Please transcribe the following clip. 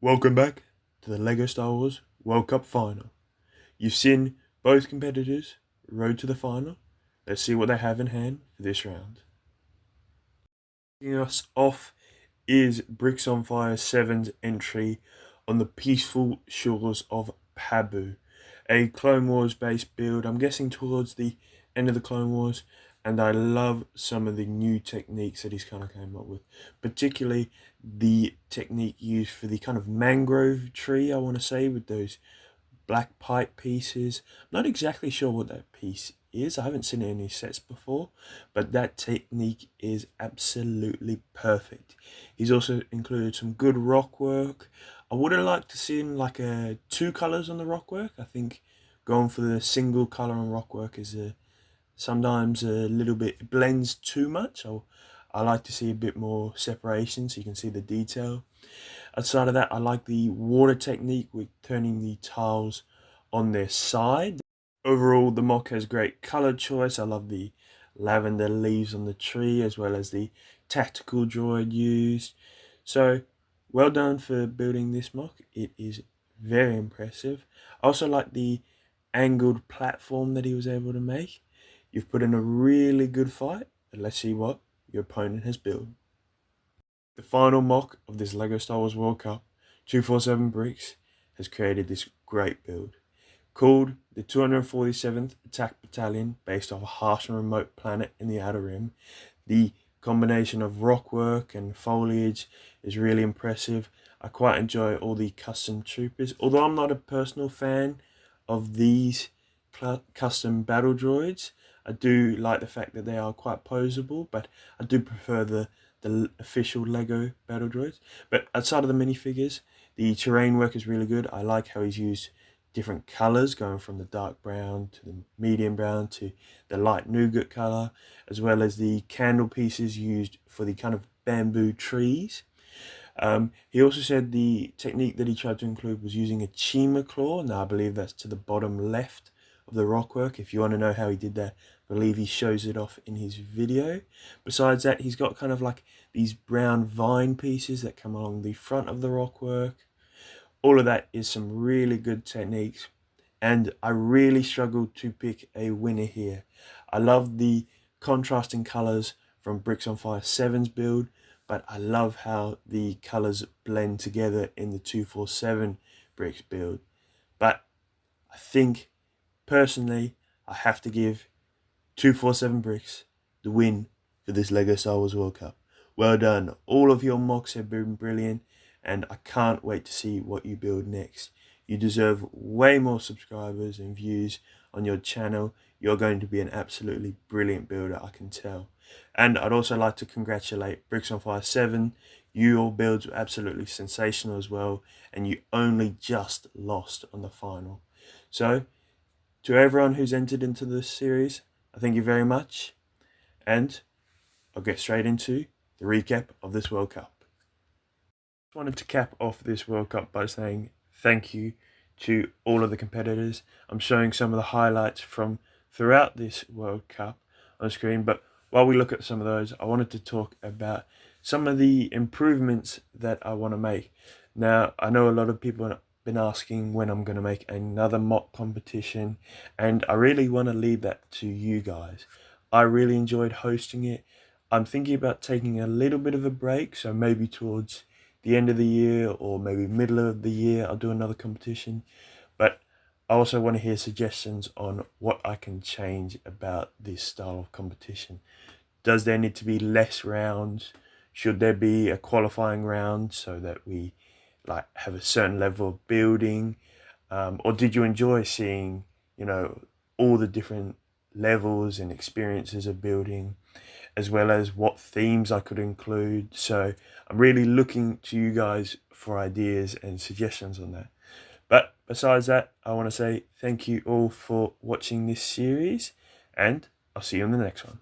Welcome back to the LEGO Star Wars World Cup final. You've seen both competitors road to the final. Let's see what they have in hand for this round. Kicking us off is Bricks on Fire 7's entry on the peaceful shores of Pabu, a Clone Wars based build. I'm guessing towards the end of the Clone Wars, and I love some of the new techniques that he's kind of came up with, particularly the technique used for the kind of mangrove tree, I want to say, with those black pipe pieces. I'm not exactly sure what that piece is. I haven't seen any sets before, but that technique is absolutely perfect. He's also included some good rock work. I would have liked to see like two colors on the rock work. I think going for the single color on rock work is sometimes a little bit, it blends too much. I like to see a bit more separation so you can see the detail. Outside of that, I like the water technique with turning the tiles on their side. Overall, the MOC has great color choice. I love the lavender leaves on the tree as well as the tactical droid used. So well done for building this MOC. It is very impressive. I also like the angled platform that he was able to make. You've put in a really good fight, and let's see what your opponent has built. The final MOC of this LEGO Star Wars World Cup, 247 Bricks, has created this great build. Called the 247th Attack Battalion, based off a harsh and remote planet in the Outer Rim, the combination of rock work and foliage is really impressive. I quite enjoy all the custom troopers, although I'm not a personal fan of these custom battle droids. I do like the fact that they are quite posable, but I do prefer the official LEGO battle droids. But outside of the minifigures, the terrain work is really good. I like how he's used different colors, going from the dark brown to the medium brown to the light nougat color, as well as the candle pieces used for the kind of bamboo trees. He also said the technique that he tried to include was using a Chima claw. Now I believe that's to the bottom left of the rockwork. If you want to know how he did that, I believe he shows it off in his video. Besides that, he's got kind of like these brown vine pieces that come along the front of the rockwork. All of that is some really good techniques, and I really struggled to pick a winner here. I love the contrasting colors from Bricks on Fire 7's build, but I love how the colors blend together in the 247 Bricks build. But I think personally I have to give 247 Bricks the win for this LEGO Star Wars World Cup. Well done. All of your MOCs have been brilliant, and I can't wait to see what you build next. You deserve way more subscribers and views on your channel. You're going to be an absolutely brilliant builder, I can tell. And I'd also like to congratulate Bricks on Fire 7. Your builds were absolutely sensational as well, and you only just lost on the final. So, to everyone who's entered into this series, I thank you very much, and I'll get straight into the recap of this World Cup. Just wanted to cap off this World Cup by saying thank you to all of the competitors. I'm showing some of the highlights from throughout this World Cup on screen, but while we look at some of those, I wanted to talk about some of the improvements that I want to make. Now, I know a lot of people have been asking when I'm going to make another MOC competition, and I really want to leave that to you guys. I really enjoyed hosting it. I'm thinking about taking a little bit of a break, so maybe towards the end of the year or maybe middle of the year I'll do another competition. But I also want to hear suggestions on what I can change about this style of competition. Does there need to be less rounds? Should there be a qualifying round so that we like have a certain level of building? Or did you enjoy seeing, all the different levels and experiences of building, as well as what themes I could include? So I'm really looking to you guys for ideas and suggestions on that. But besides that, I want to say thank you all for watching this series, and I'll see you in the next one.